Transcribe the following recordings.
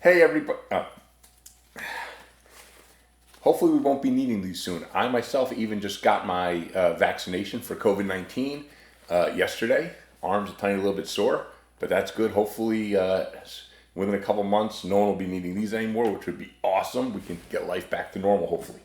Hey everybody. Hopefully we won't be needing these soon. I myself even just got my vaccination for COVID-19 yesterday. Arms a tiny little bit sore, but that's good. Hopefully within a couple months no one will be needing these anymore, which would be awesome. We can get life back to normal hopefully.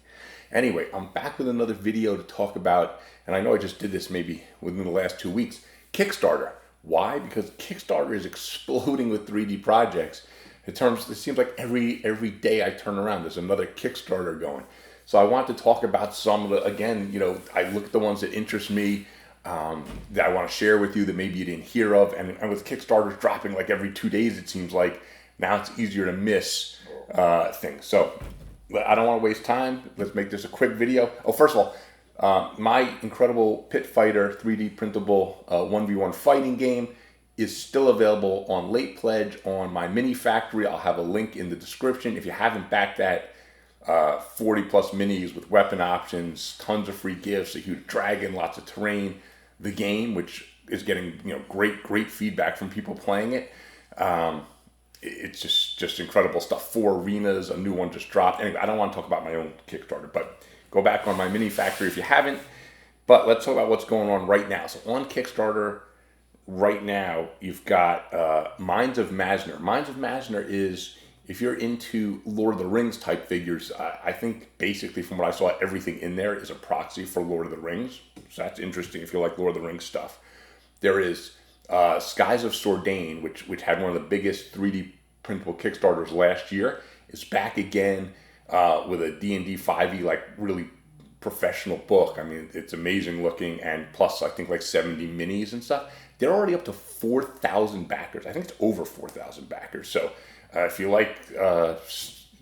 Anyway, I'm back with another video to talk about, and I know I just did this maybe within the last 2 weeks, Kickstarter. Why? Because Kickstarter is exploding with 3D projects. It seems like every day I turn around, there's another Kickstarter going. So I want to talk about some of the, again, I look at the ones that interest me, that I want to share with you that maybe you didn't hear of. And with Kickstarters dropping like every 2 days, it seems like now it's easier to miss things. So I don't want to waste time. Let's make this a quick video. Oh, first of all, my incredible Pit Fighter 3D printable 1v1 fighting game is still available on late pledge on MyMiniFactory. I'll have a link in the description. If you haven't backed that, 40 plus minis with weapon options, tons of free gifts, a huge dragon, lots of terrain, the game, which is getting great feedback from people playing it. It's just incredible stuff. 4 arenas, a new one just dropped. Anyway, I don't want to talk about my own Kickstarter, but go back on MyMiniFactory if you haven't. But let's talk about what's going on right now. So on Kickstarter right now, you've got Minds of Mazner. Minds of Mazner is, if you're into Lord of the Rings type figures, I think basically from what I saw, everything in there is a proxy for Lord of the Rings. So that's interesting if you like Lord of the Rings stuff. There is Skies of Sordain, which had one of the biggest 3D printable Kickstarters last year. It's back again with a D&D 5e, like really professional book. I mean, it's amazing looking, and plus I think like 70 minis and stuff. They're already up to 4,000 backers. I think it's over 4,000 backers. So if you like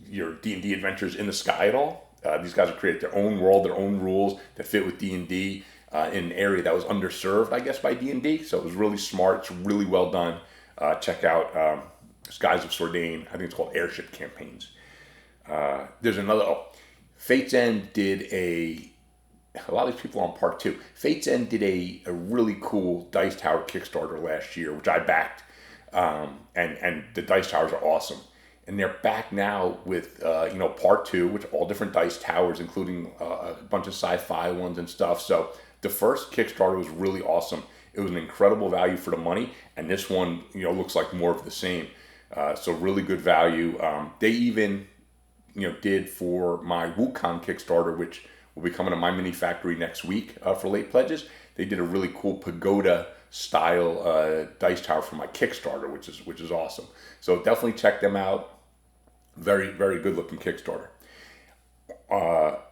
your D&D adventures in the sky at all, these guys have created their own world, their own rules that fit with D&D in an area that was underserved, I guess, by D&D. So it was really smart. It's really well done. Check out Skies of Sordain. I think it's called Airship Campaigns. There's another. Fate's End did a lot of these people on part 2. Fate's End did a really cool Dice Tower Kickstarter last year, which I backed, and the Dice Towers are awesome. And they're back now with part 2, which all different Dice Towers, including a bunch of sci-fi ones and stuff. So the first Kickstarter was really awesome. It was an incredible value for the money, and this one looks like more of the same. So really good value. They even did for my Wukong Kickstarter, which will be coming to MyMiniFactory next week for late pledges. They did a really cool pagoda style dice tower for my Kickstarter, which is awesome. So definitely check them out. Very, very good looking Kickstarter.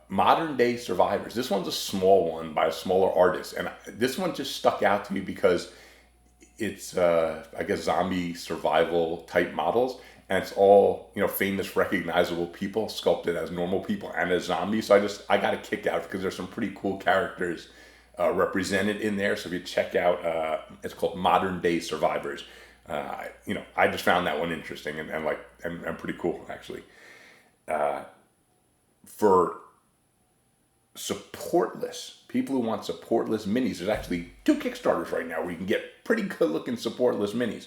Modern Day Survivors. This one's a small one by a smaller artist, and this one just stuck out to me because it's I guess zombie survival type models. And it's all, famous, recognizable people sculpted as normal people and as zombies. So I got a kick out because there's some pretty cool characters represented in there. So if you check out, it's called Modern Day Survivors. I just found that one interesting and pretty cool actually. For Supportless, people who want Supportless minis, there's actually 2 Kickstarters right now where you can get pretty good looking Supportless minis.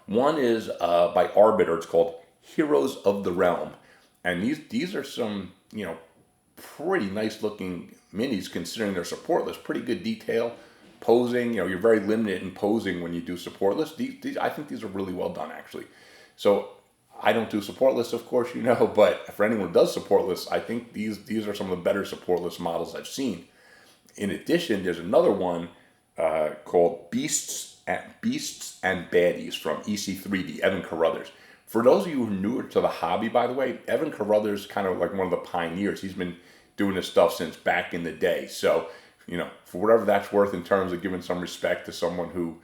One is by Arbiter. It's called Heroes of the Realm. And these are some, pretty nice looking minis considering they're supportless. Pretty good detail. Posing, you're very limited in posing when you do supportless. These I think these are really well done actually. So I don't do supportless, of course, but for anyone who does supportless, I think these are some of the better supportless models I've seen. In addition, there's another one called Beasts and Baddies from EC3D, Evan Carruthers. For those of you who are newer to the hobby, by the way, Evan Carruthers kind of like one of the pioneers. He's been doing this stuff since back in the day. So, for whatever that's worth in terms of giving some respect to someone who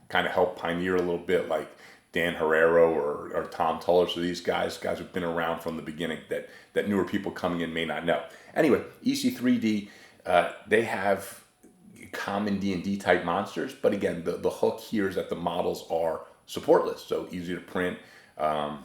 kind of helped pioneer a little bit, like Dan Herrero or Tom Tuller. So these guys have been around from the beginning that newer people coming in may not know. Anyway, EC3D, they have common D&D type monsters, but again, the hook here is that the models are supportless, so easy to print. So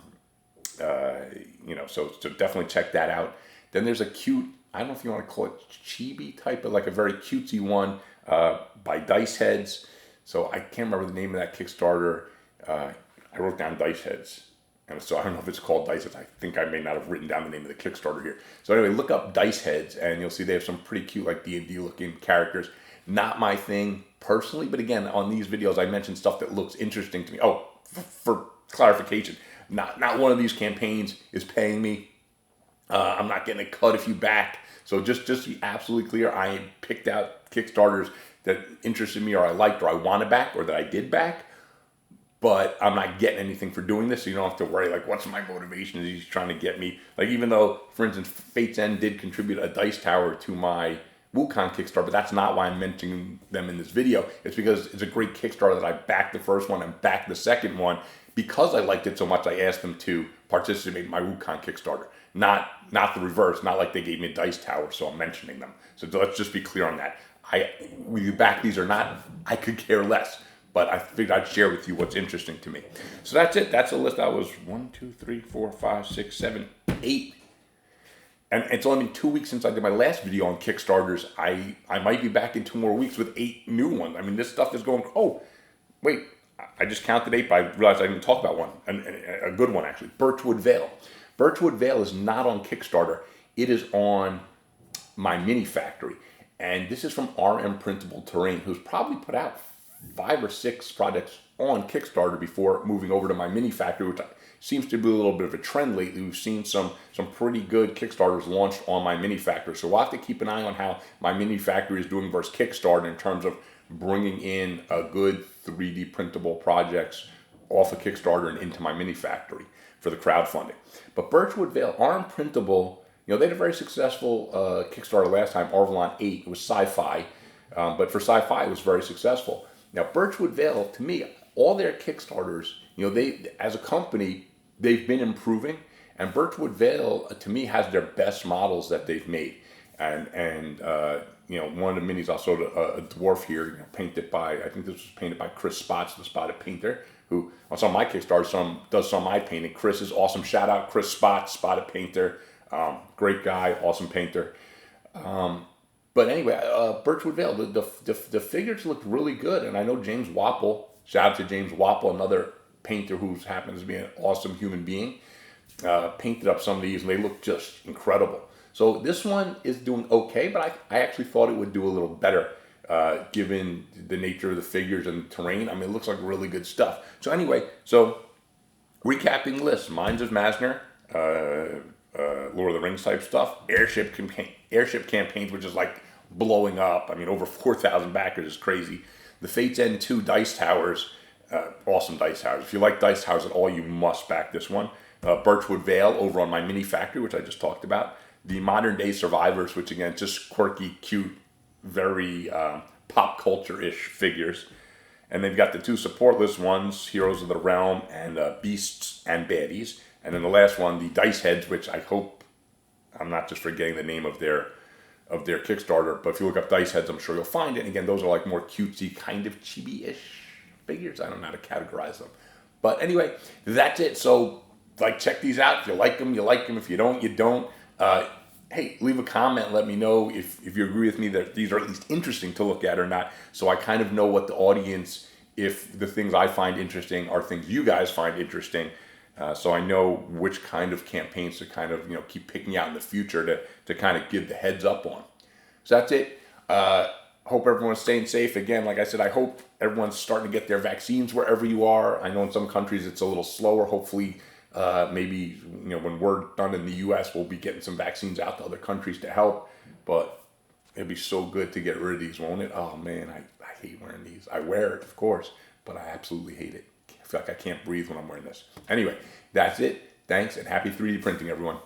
definitely check that out. Then there's a cute, I don't know if you want to call it chibi type, but like a very cutesy one by Dice Heads. So I can't remember the name of that Kickstarter. I wrote down Dice Heads. And so I don't know if it's called dice heads. I think I may not have written down the name of the Kickstarter here. So anyway, look up dice heads and you'll see they have some pretty cute like D&D looking characters. Not my thing personally, but again, on these videos, I mentioned stuff that looks interesting to me. Oh, for clarification, not one of these campaigns is paying me. I'm not getting a cut if you back. So just to be absolutely clear, I picked out Kickstarters that interested me or I liked or I want to back or that I did back. But I'm not getting anything for doing this, so you don't have to worry, like, what's my motivation? Is he trying to get me? Like, even though, for instance, Fate's End did contribute a dice tower to my Wukong Kickstarter, but that's not why I'm mentioning them in this video. It's because it's a great Kickstarter that I backed the first one and backed the second one. Because I liked it so much, I asked them to participate in my Wukong Kickstarter. Not the reverse, not like they gave me a dice tower, so I'm mentioning them. So let's just be clear on that. Whether you back these or not, I could care less. But I figured I'd share with you what's interesting to me. So that's it. That's a list. That was 1, 2, 3, 4, 5, 6, 7, 8. And it's only been 2 weeks since I did my last video on Kickstarters. I might be back in 2 more weeks with 8 new ones. I mean, this stuff is going, oh, wait. I just counted 8, but I realized I didn't talk about one. A good one, actually. Birchwood Vale. Birchwood Vale is not on Kickstarter. It is on MyMiniFactory. And this is from RM Printable Terrain, who's probably put out 5 or 6 projects on Kickstarter before moving over to MyMiniFactory, which seems to be a little bit of a trend lately. We've seen some pretty good Kickstarters launched on MyMiniFactory. So we'll have to keep an eye on how MyMiniFactory is doing versus Kickstarter in terms of bringing in a good 3D printable projects off of Kickstarter and into MyMiniFactory for the crowdfunding. But Birchwood Vale, RM Printable, they had a very successful Kickstarter last time, Arvalon 8. It was sci-fi, but for sci-fi, it was very successful. Now, Birchwood Vale, to me, all their Kickstarters, they as a company, they've been improving. And Birchwood Vale, to me, has their best models that they've made. And one of the minis, I saw a dwarf here, painted by, I think this was painted by Chris Spots, the Spotted Painter, who on some of my Kickstarters does some of my painting. Chris is awesome. Shout out Chris Spots, Spotted Painter. Great guy, awesome painter. But anyway, Birchwood Vale, the figures look really good. And I know James Wapple, shout out to James Wapple, another painter who happens to be an awesome human being, painted up some of these and they look just incredible. So this one is doing okay, but I actually thought it would do a little better given the nature of the figures and the terrain. I mean, it looks like really good stuff. So anyway, recapping lists, Mines of Masner, Lord of the Rings type stuff, airship campaigns, which is like blowing up. I mean, over 4,000 backers is crazy. The Fate's End 2 dice towers, awesome dice towers. If you like dice towers at all, you must back this one. Birchwood Vale over on MyMiniFactory, which I just talked about. The Modern Day Survivors, which again, just quirky, cute, very pop culture-ish figures. And they've got the 2 supportless ones, Heroes of the Realm and Beasts and Baddies. And then the last one, the Dice Heads, which I hope I'm not just forgetting the name of their Kickstarter, but if you look up Dice Heads, I'm sure you'll find it. And again, those are like more cutesy, kind of chibi-ish figures. I don't know how to categorize them. But anyway, that's it. So, check these out. If you like them, you like them. If you don't, you don't. Hey, leave a comment. Let me know if you agree with me that these are at least interesting to look at or not. So I kind of know what the audience, if the things I find interesting are things you guys find interesting. So I know which kind of campaigns to kind of, keep picking out in the future to kind of give the heads up on. So that's it. Hope everyone's staying safe. Again, like I said, I hope everyone's starting to get their vaccines wherever you are. I know in some countries it's a little slower. Hopefully, maybe, when we're done in the U.S., we'll be getting some vaccines out to other countries to help. But it'd be so good to get rid of these, won't it? Oh, man, I hate wearing these. I wear it, of course, but I absolutely hate it. I feel like I can't breathe when I'm wearing this. Anyway, that's it. Thanks, and happy 3D printing, everyone.